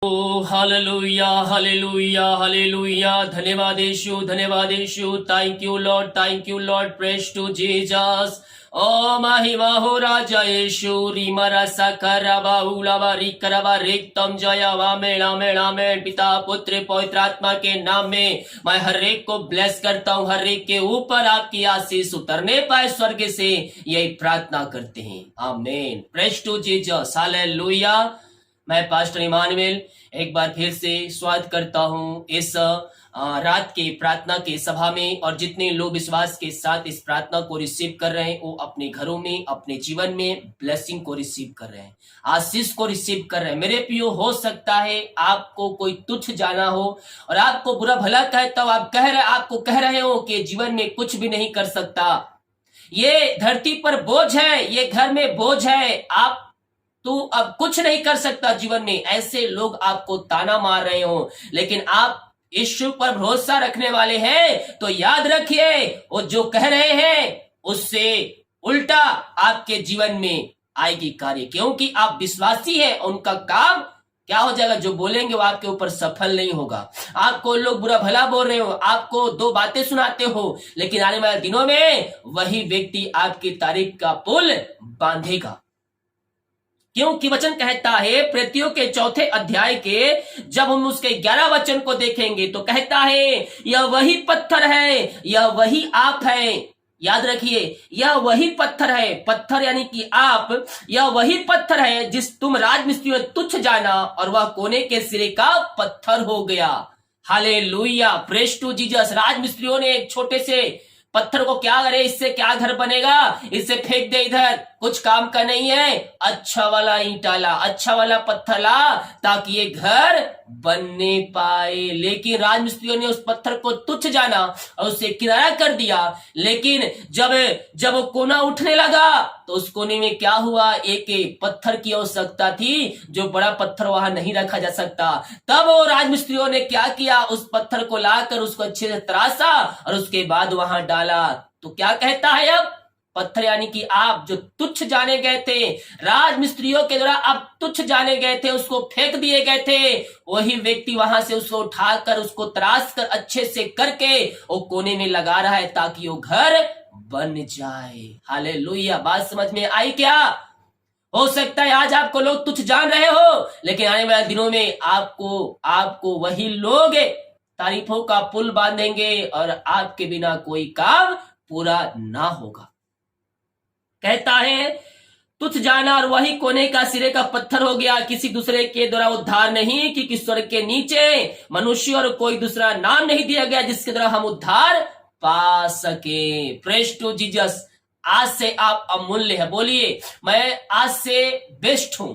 Oh, hallelujah, hallelujah, hallelujah. धन्यवाद यीशु. Thank you, Lord. Praise to Jesus. Oh, महिमा हो राजा यीशु. रीमरा सकरबा उलाबा रिकरबा रिक्तम जयवा आमेन. पिता पुत्र पवित्र आत्मा के नाम में मैं हर एक को ब्लेस करता हूँ. हर एक के ऊपर आपकी आशीष उतरने पाए स्वर्ग से, यही प्रार्थना करते हैं. Amen. Praise to Jesus. Hallelujah. मैं पास्टर इमानुएल एक बार फिर से स्वागत करता हूं इस रात के प्रार्थना के सभा में, और जितने लोग विश्वास के साथ इस प्रार्थना को रिसीव कर रहे हैं वो अपने घरों में, अपने जीवन में ब्लेसिंग को रिसीव कर रहे हैं, आशीष को रिसीव कर रहे हैं. मेरे प्रियो, हो सकता है आपको कोई तुच्छ जाना हो और आपको बुरा भला कहता हो. आपको कह रहे हो कि जीवन में कुछ भी नहीं कर सकता, ये धरती पर बोझ है, ये घर में बोझ है, आप तू अब कुछ नहीं कर सकता जीवन में. ऐसे लोग आपको ताना मार रहे हो, लेकिन आप यीशु पर भरोसा रखने वाले हैं तो याद रखिए, वो जो कह रहे हैं उससे उल्टा आपके जीवन में आएगी कार्य, क्योंकि आप विश्वासी हैं. उनका काम क्या हो जाएगा, जो बोलेंगे वो आपके ऊपर सफल नहीं होगा. आपको लोग बुरा भला बोल रहे हो, आपको दो बातें सुनाते हो, लेकिन आने वाले दिनों में वही व्यक्ति आपकी तारीफ का पुल बांधेगा. क्योंकि वचन कहता है प्रेरितों के 4 अध्याय के जब हम उसके 11 वचन को देखेंगे तो कहता है यह वही पत्थर है, यह वही आप है. याद रखिए, यह वही पत्थर है. पत्थर यानी कि आप. यह वही पत्थर है जिस तुम राजमिस्त्रियों ने तुच्छ जाना और वह कोने के सिरे का पत्थर हो गया. हालेलुया. Praise to Jesus. राजमिस्त्रियों ने एक छोटे से पत्थर को क्या करे, इससे क्या घर बनेगा, इसे फेंक दे इधर, कुछ काम का नहीं है. अच्छा वाला ईंटा ला, अच्छा वाला पत्थर ला, ताकि ये घर बनने पाए. लेकिन राजमिस्त्रियों ने उस पत्थर को तुच्छ जाना और उसे किनारा कर दिया. लेकिन जब वो कोना उठने लगा तो उस कोने में क्या हुआ, एक पत्थर की आवश्यकता थी, जो बड़ा पत्थर वहां नहीं रखा जा सकता. तब वो राजमिस्त्रियों ने क्या किया, उस पत्थर को लाकर उसको अच्छे से तराशा और उसके बाद वहां डाला. तो क्या कहता है, अब पत्थर यानी कि आप जो तुच्छ जाने गए थे, राजमिस्त्रियों के द्वारा आप तुच्छ जाने गए थे, उसको फेंक दिए गए थे, वही व्यक्ति वहां से उसको उठाकर उसको तराश कर अच्छे से करके वो कोने में लगा रहा है ताकि वो घर बन जाए. हालेलुया. बात समझ में आई क्या? हो सकता है आज आपको लोग तुच्छ जान रहे हो, लेकिन आने वाले दिनों में आपको वही लोग तारीफों का पुल बांधेंगे और आपके बिना कोई काम पूरा ना होगा. कहता है तुच्छ जाना और वही कोने का सिरे का पत्थर हो गया. किसी दूसरे के द्वारा उद्धार नहीं, कि स्वर्ग के नीचे मनुष्य और कोई दूसरा नाम नहीं दिया गया जिसके द्वारा हम उद्धार पा सके. Praise to Jesus. आज से आप अमूल्य है. बोलिए, मैं आज से बेस्ट हूं,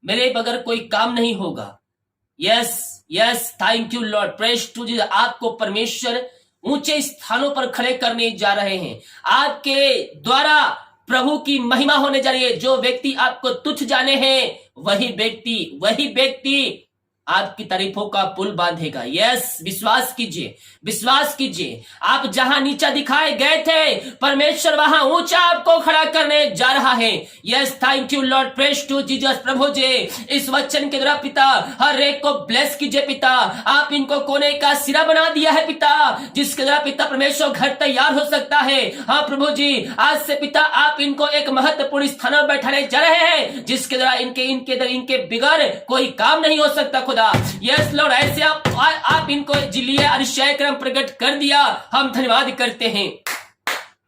मेरे बगैर कोई काम नहीं होगा. Yes, thank you Lord. Praise to Jesus. आपको परमेश्वर ऊंचे स्थानों पर खड़े करने जा रहे हैं. आपके द्वारा प्रभु की महिमा होने जा रही है. जो व्यक्ति आपको तुच्छ जाने हैं, वही व्यक्ति आपकी तारीफों का पुल बांधेगा. यस, विश्वास कीजिए. आप जहां नीचा दिखाए गए थे, परमेश्वर वहां ऊंचा आपको खड़ा करने जा रहा है. Yes, thank you Lord. Praise to Jesus. प्रभु जी, इस वचन के द्वारा पिता हर एक को ब्लेस कीजिए. पिता, आप इनको कोने का सिरा बना दिया है पिता, जिसके द्वारा पिता परमेश्वर घर तैयार हो सकता है. हाँ प्रभु जी, आज से पिता आप इनको एक महत्वपूर्ण स्थान पर बैठाने जा रहे हैं, जिसके द्वारा इनके बिगड़ कोई काम नहीं हो सकता. यस लॉर्ड, ऐसे आप इनको जिलिए अतिशय क्रम प्रकट कर दिया. हम धन्यवाद करते हैं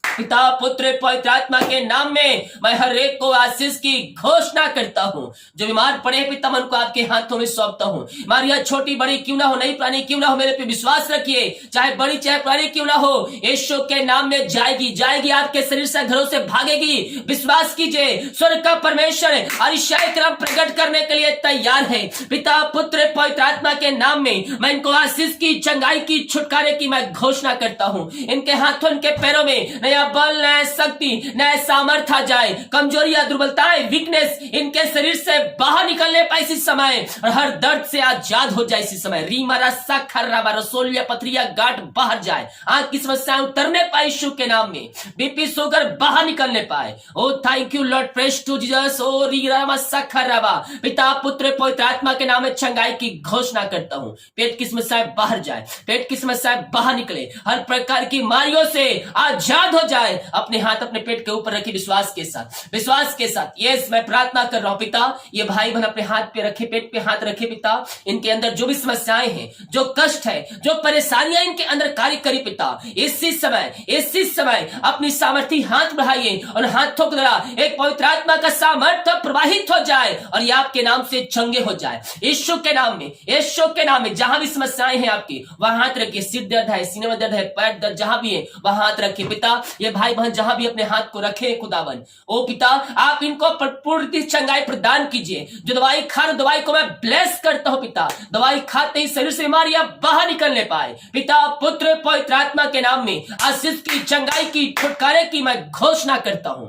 पिता पुत्र पवित्र आत्मा के नाम में. मैं हर एक को आशीष की घोषणा करता हूं. जो बीमार पड़े हैं पिता, मन को आपके हाथों में सौंपता हूं. मारिया छोटी बड़ी क्यों ना हो, नई पुरानी क्यों ना हो, मेरे पे विश्वास रखिए. चाहे बड़ी चाहे पुरानी क्यों ना हो, यीशु के नाम में जाएगी. आपके शरीर से घरों से भागेगी. विश्वास कीजिए, स्वर्ग का परमेश्वर अतिशय क्रम प्रकट करने के लिए तैयार है. पिता पुत्र पवित्र आत्मा के नाम में मैं इनको आशीष की, चंगाई की, छुटकारे की मैं घोषणा करता हूं. इनके हाथों, इनके पैरों में नया बल, नया शक्ति, नया सामर्थ्य आ जाए। कमजोरियां, दुर्बलताएं, वीकनेस इनके शरीर से बाहर निकलने पाए इसी समय, और हर दर्द से आजाद हो जाए इसी समय। रीमा रस्सा खर्राबा रसोलिया पथरिया गांठ बाहर जाए, आंख की समस्याएं उतरने पाए यीशु के नाम में, बीपी शुगर बाहर निकलने पाए। ओ thank you Lord, praise to Jesus. ओ रीमा रस्सा खर्राबा, पिता पुत्र पवित्र आत्मा के नाम में चंगाई की घोषणा करता हूं। पेट की समस्याएं बाहर जाए, पेट की समस्याएं बाहर निकले, हर प्रकार की बीमारियों से आजाद हो जाए। अपने हाथ अपने पेट के ऊपर रखिए विश्वास के साथ, विश्वास के साथ। यस, मैं प्रार्थना कर रहा हूं पिता, ये भाई बहन अपने हाथ पे रखे, पेट पे हाथ रखे पिता, इनके अंदर जो भी समस्याएं हैं, जो कष्ट है, जो परेशानियां इनके अंदर कार्य करी पिता, इसी समय अपनी सामर्थ्य हाथ बढ़ाइए और हाथों के द्वारा एक पवित्र आत्मा का सामर्थ्य प्रवाहित हो जाए और ये आपके नाम से चंगे हो जाए। यीशु के नाम में, यीशु के नाम में। जहां भी समस्याएं हैं आपकी, वहां हाथ रखिए। सिर दर्द है, सीने में दर्द है, पैर दर्द जहां भी है, वहां हाथ रखिए पिता। ये भाई बहन जहां भी अपने हाथ को रखे खुदावन, ओ पिता आप इनको पूर्ण चंगाई प्रदान कीजिए। जो दवाई खा, दवाई को मैं ब्लेस करता हूं पिता, दवाई खाते ही शरीर से बीमारियां बाहर निकलने पाए पिता, पुत्र पवित्र आत्मा के नाम में आशीष की, चंगाई की, छुटकारे की मैं घोषणा करता हूं।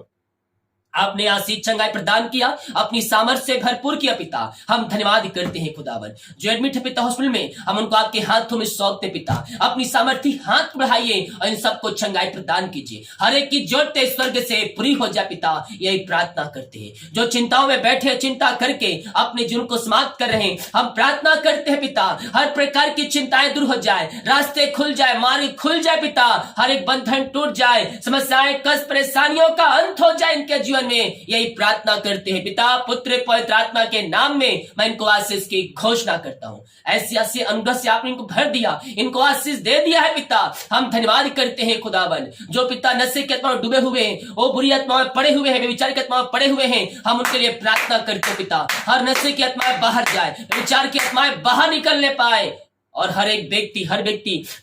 आपने आशीष चंगाई प्रदान किया, अपनी सामर्थ्य से भरपूर किया पिता। हम धन्यवाद करते हैं खुदावन। जो एडमिट है पिता हॉस्पिटल में, हम उनको आपके हाथों में सौंपते पिता। अपनी सामर्थ्य हाथ बढ़ाइए और इन सबको चंगाई प्रदान कीजिए। हर एक की जरूरतें स्वर्ग से पूरी हो जाए पिता, यही प्रार्थना करते हैं। जो चिंताओं में बैठे, चिंता करके अपने जीवन को समाप्त कर रहे हैं, हम प्रार्थना करते हैं पिता, हर प्रकार की चिंताएं दूर हो जाए, रास्ते खुल जाए, मार्ग खुल जाए पिता, हर एक बंधन टूट जाए, समस्याएं, कष्ट, परेशानियों का अंत हो जाए इनके जीवन में। यही प्रार्थना करते हैं पिता, पुत्र पवित्र आत्मा के नाम में मैं इनको आशीष की घोषणा करता हूं। ऐसी ऐसी अनुग्रह से आपने इनको भर दिया, इनको आशीष दे दिया है पिता। हम धन्यवाद करते हैं खुदावन। जो पिता नशे की आत्मा में डूबे हुए हैं, वो बुरी आत्मा में पड़े हुए हैं, विचार की आत्मा में पड़े हुए हैं, हम उनके लिए प्रार्थना करते हैं पिता। हर नशे की आत्माएं बाहर जाए, विचार की आत्माएं बाहर निकलने पाए और हर व्यक्ति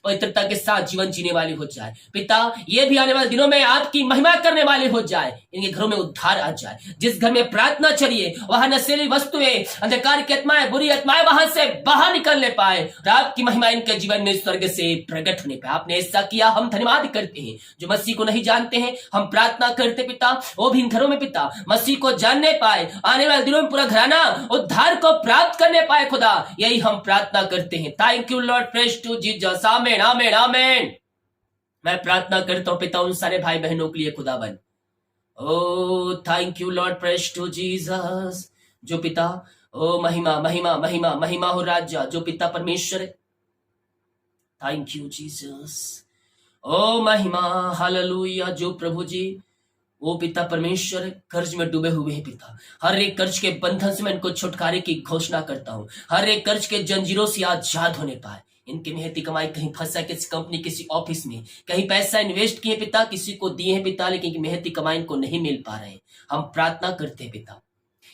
पवित्रता के साथ जीवन जीने वाले हो जाए पिता। ये भी आने वाले दिनों में आपकी महिमा करने वाले हो जाए, इनके घरों में उद्धार आ जाए। जिस घर में प्रार्थना चलिए, वहां नशीली वस्तुएं, अंधकार की आत्माएं, बुरी आत्माएं वहां से बाहर निकलने पाए और आपकी महिमा इनके जीवन में स्वर्ग से प्रकट होने पाए। आपने ऐसा किया, हम धन्यवाद करते हैं। जो मसीह को नहीं जानते हैं, हम प्रार्थना करते पिता, वो भी इन घरों में पिता मसीह को जानने पाए, आने वाले दिनों में पूरा घराना उद्धार को प्राप्त करने पाए खुदा, यही हम प्रार्थना करते हैं। Thank you Lord, praise to Jesus. Amen amen amen. मैं प्रार्थना करता हूं पिता उन सारे भाई बहनों के लिए खुदावन। ओ thank you Lord, praise to Jesus. जो पिता, ओ महिमा महिमा महिमा महिमा हो राजा, जो पिता परमेश्वर है। Thank you Jesus. ओ महिमा, हालेलुया। जो प्रभु जी, वो पिता परमेश्वर कर्ज में डूबे हुए हैं पिता, हर एक कर्ज के बंधन से मैं इनको छुटकारे की घोषणा करता हूं। हर एक कर्ज के जंजीरों से आजाद होने पाए। इनकी मेहनती कमाई कहीं फंसा, किसी कंपनी, किसी ऑफिस में, कहीं पैसा इन्वेस्ट किए पिता, किसी को दिए हैं पिता, लेकिन मेहनती कमाई इनको नहीं मिल पा रहे हैं। हम प्रार्थना करते हैं पिता,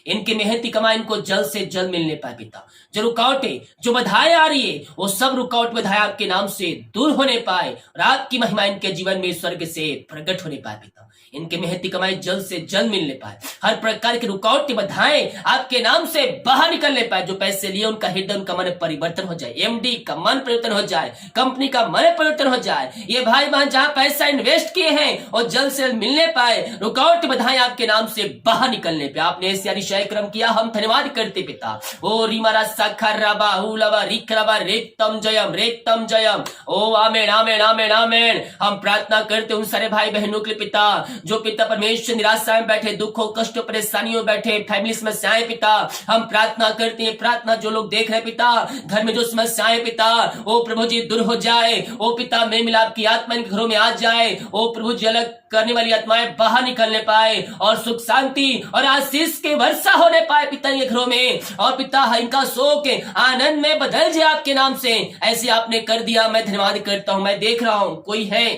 इनकी मेहनती कमाई इनको जल्द से जल्द मिलने पाए पिता। जो रुकावटें, जो बाधाएं आ रही है, वो सब रुकावट बाधाएं आपके नाम से दूर होने पाए और आपकी महिमा इनके जीवन में स्वर्ग से प्रकट होने पाए पिता। इनके मेहनती कमाई जल्द से जल्द मिलने पाए, हर प्रकार की रुकावटें, बाधाएं आपके नाम से बाहर निकलने पाए। जो पैसे लिए उनका हृदय, उनका मन परिवर्तन हो जाए, एमडी का मन परिवर्तन हो जाए, कंपनी का मन परिवर्तन हो जाए। ये भाई बहन जहां पैसा इन्वेस्ट किए हैं और जल्द से जल्द मिलने पाए, रुकावट बाधाएं आपके नाम से बाहर निकलने पे आपने ऐसे अधिशय क्रम किया, हम धन्यवाद करते पिता। ओ रीमारा साखा हुलवा रिखरवा रेक्तम जयम, रेक्तम जयम। ओ आमेन आमेन आमेन आमेन। हम प्रार्थना करते उन सारे भाई बहनों के लिए पिता, जो पिता परमेश्वर निराशा में बैठे, दुखों, कष्टों, परेशानियों बैठे, फैमिली समस्याएं पिता, हम प्रार्थना करते हैं। प्रार्थना जो लोग देख रहे हैं पिता, घर में जो समस्याएं पिता, ओ प्रभु जी दूर हो जाए। ओ पिता मेल मिलाप की आत्मा इनके घरों में आ जाए। ओ प्रभु जी अलग करने वाली आत्माएं बाहर निकलने पाए और सुख शांति और आशीष के वर्षा होने पाए पिता ये घरों में। और पिता इनका शोक आनंद में बदल जाए आपके नाम से। ऐसे आपने कर दिया, मैं धन्यवाद करता हूं। मैं देख रहा हूं कोई है,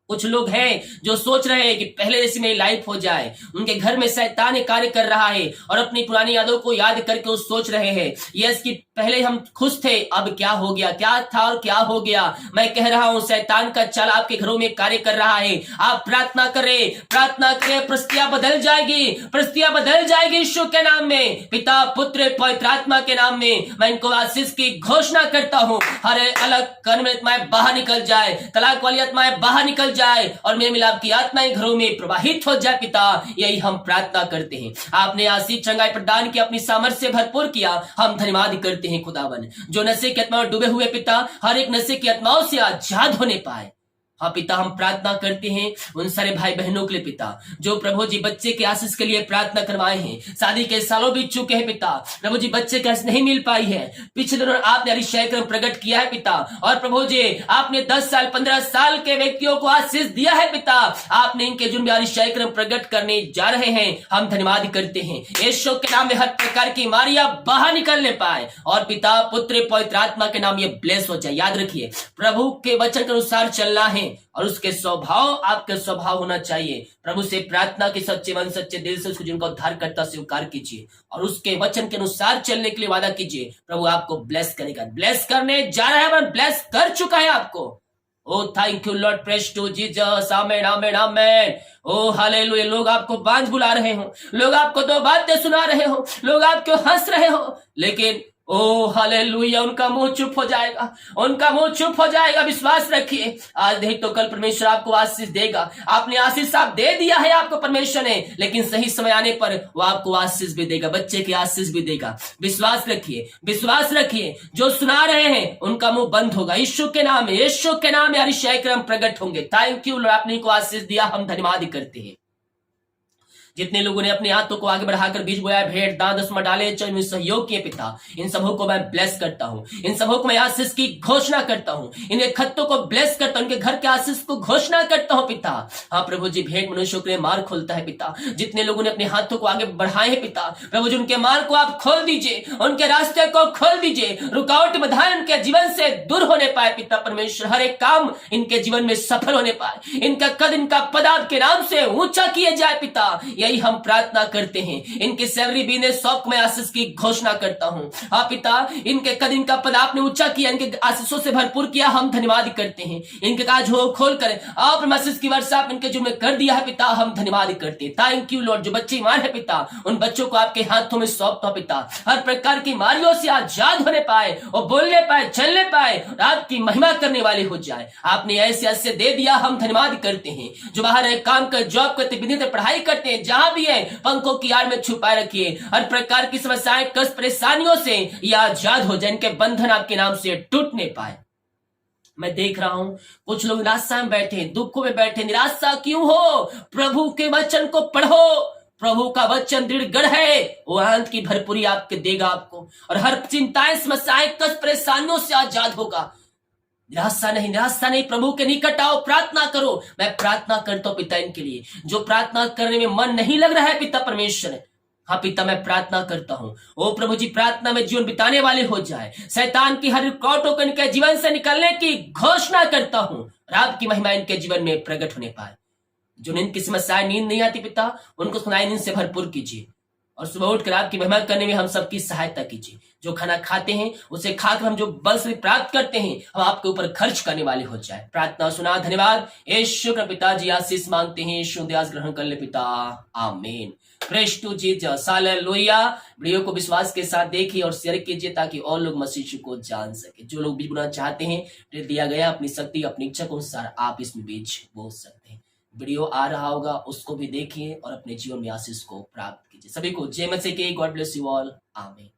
कुछ लोग हैं जो सोच रहे हैं कि पहले जैसी मेरी लाइफ हो जाए। उनके घर में शैतान कार्य कर रहा है और अपनी पुरानी यादों को याद करके वो सोच रहे हैं, यस कि पहले हम खुश थे, अब क्या हो गया, क्या था और क्या हो गया। मैं कह रहा हूं शैतान का चाल आपके घरों में कार्य कर रहा है। आप प्रार्थना करें, प्रार्थना करें, परिस्थितियां बदल जाएगी, परिस्थितियां बदल जाएगी यीशु के नाम में। पिता पुत्र पवित्र आत्मा के नाम में मैं इनको आशीष की घोषणा करता हूं। हर अलग कर्म आत्माएं बाहर निकल जाए, तलाक वाली आत्माएं बाहर निकल जाए और मेल मिलाप की आत्माएं घरों में प्रवाहित हो जाए पिता, यही हम प्रार्थना करते हैं। आपने आशीष चंगाई प्रदान की, अपनी सामर्थ्य से भरपूर किया, हम धन्यवाद करते हैं खुदावन। जो नशे की आत्माओं डूबे हुए पिता, हर एक नशे की आत्माओं से आजाद होने पाए। हाँ पिता, हम प्रार्थना करते हैं उन सारे भाई बहनों के लिए पिता, जो प्रभु जी बच्चे के आशीष के लिए प्रार्थना करवाए हैं। शादी के सालों बीत चुके हैं पिता, प्रभु जी बच्चे के आशीष नहीं मिल पाई है। पिछले दिनों आपने अतिशय क्रम प्रकट किया है पिता, और प्रभु जी आपने 10 साल 15 साल के व्यक्तियों को आशीष दिया है पिता। आपने इनके जुर्म में अतिशय क्रम प्रकट करने जा रहे हैं, हम धन्यवाद करते हैं। यीशु के नाम में हर प्रकार की बीमारियां बाहर निकलने पाए, और पिता पुत्र पवित्र आत्मा के नाम ये ब्लेस हो जाए। याद रखिए, प्रभु के वचन के अनुसार चलना है और उसके स्वभाव आपके स्वभाव होना चाहिए। प्रभु से प्रार्थना की सच्चे मन सच्चे दिल से उसको जिनका उद्धारकर्ता स्वीकार कीजिए और उसके वचन के अनुसार चलने के लिए वादा कीजिए। प्रभु आपको ब्लेस करेगा, ब्लेस करने जा रहा है, ब्लेस कर चुका है आपको। ओ thank you Lord, praise to Jesus, amen amen amen. ओ हालेलुया। लोग आपको बांझ बुला रहे हो, लोग आपको दो बातें सुना रहे हो, लोग आपको हंस रहे हो, लेकिन ओ हालेलुया, उनका मुंह चुप हो जाएगा, उनका मुंह चुप हो जाएगा। विश्वास रखिए, आज नहीं तो कल परमेश्वर आपको आशीष देगा। आपने आशीष आप दे दिया है आपको परमेश्वर ने, लेकिन सही समय आने पर वो आपको आशीष भी देगा, बच्चे की आशीष भी देगा। विश्वास रखिए, विश्वास रखिए। जो सुना रहे हैं उनका मुंह बंद होगा। यीशु के नाम में, यीशु के नाम में अतिशय क्रम प्रकट होंगे। थैंक यू लॉर्ड, आपने को आशीष दिया, हम धन्यवाद करते हैं। जितने लोगों ने अपने हाथों को आगे बढ़ाकर बीज बोया, भेंट दान दसवां डाले, चल सहयोग किए पिता, इन सबों को मैं ब्लेस करता हूँ, इन सबों को मैं आशीष की घोषणा करता हूँ, इनके खत्तों को ब्लेस करता हूँ, इनके घर के आशीष को घोषणा करता हूँ पिता। हाँ प्रभु जी, भेंट मनुष्यों के लिए मार्ग खोलता है पिता। जितने लोगों ने अपने हाथों को आगे बढ़ाए हैं पिता, प्रभु जी उनके मार्ग को आप खोल दीजिए, उनके रास्ते को खोल दीजिए, रुकावट बाधाएं उनके जीवन से दूर होने पाए पिता परमेश्वर। हर एक काम इनके जीवन में सफल होने पाए, इनका कद इनका पद आपके नाम से ऊंचा किए जाए पिता, यही हम प्रार्थना करते हैं। इनके सैलरी बिजनेस शॉप में आशीष की घोषणा करता हूँ। हाँ पिता, इनके कद इनका पद आपने ऊंचा किया, इनके आशीषों से भरपूर किया, हम धन्यवाद करते हैं। इनके काज हो खोल कर आप आशीष की वर्षा आप इनके जुम्मे कर दिया है पिता, हम धन्यवाद करते हैं। Thank you Lord. जो बच्चे बीमार है पिता, उन बच्चों को आपके हाथों में सौंपता हूं पिता, हर प्रकार की बीमारियों से आजाद होने पाए और बोलने पाए, चलने पाए, आपकी महिमा करने वाले हो जाए। आपने ऐसे ऐसे दे दिया, हम धन्यवाद करते हैं। जो बाहर है, काम कर, जॉब करते, बिजनेस पढ़ाई करते हैं, जहां भी है पंखों की आड़ में छुपाए रखिए। हर प्रकार की समस्याएं, कष्ट, परेशानियों से ये आजाद हो जाए, इनके बंधन आपके नाम से टूटने पाए। मैं देख रहा हूं कुछ लोग निराशा में बैठे, दुखों में बैठे। निराशा क्यों हो? प्रभु के वचन को पढ़ो, प्रभु का वचन दृढ़ है, वो आनंद की भरपूरी आपके देगा आपको, और हर चिंताएं, समस्याएं, कष्ट, परेशानियों से आजाद होगा। निराशा नहीं, निराशा नहीं, प्रभु के निकट आओ, प्रार्थना करो। मैं प्रार्थना करता हूं पिता इनके लिए, जो प्रार्थना करने में मन नहीं लग रहा है पिता परमेश्वर। हाँ पिता, मैं प्रार्थना करता हूँ, ओ प्रभु जी, प्रार्थना में जीवन बिताने वाले हो जाए। शैतान की हर रुकावटों को इनके जीवन से निकलने की घोषणा करता हूँ, और आपकी महिमा इनके जीवन में प्रकट होने पाए। जो नींद की समस्याएं, नींद नहीं आती पिता, उनको सुनाई नींद से भरपूर कीजिए, और सुबह उठकर आपकी महिमा करने में हम सबकी सहायता कीजिए। जो खाना खाते हैं उसे खाकर हम जो बल से प्राप्त करते हैं, हम आपके ऊपर खर्च करने वाले हो जाए। प्रार्थना सुना, धन्यवाद। यीशु के पिताजी आशीष मांगते हैं, यीशु दयास ग्रहण कर ले पिता, आमीन। Praise to Jesus, hallelujah. Video को विश्वास के साथ देखिए और शेयर कीजिए ताकि और लोग मसीह को जान सके। जो लोग बीज बोना चाहते हैं, दिया गया अपनी शक्ति अपनी इच्छा के अनुसार आप इसमें बीज बो सकते हैं। वीडियो आ रहा होगा, उसको भी देखिए और अपने जीवन में आशीष को प्राप्त कीजिए। सभी को जय मसीह की, गॉड ब्लेस यू ऑल, आमीन।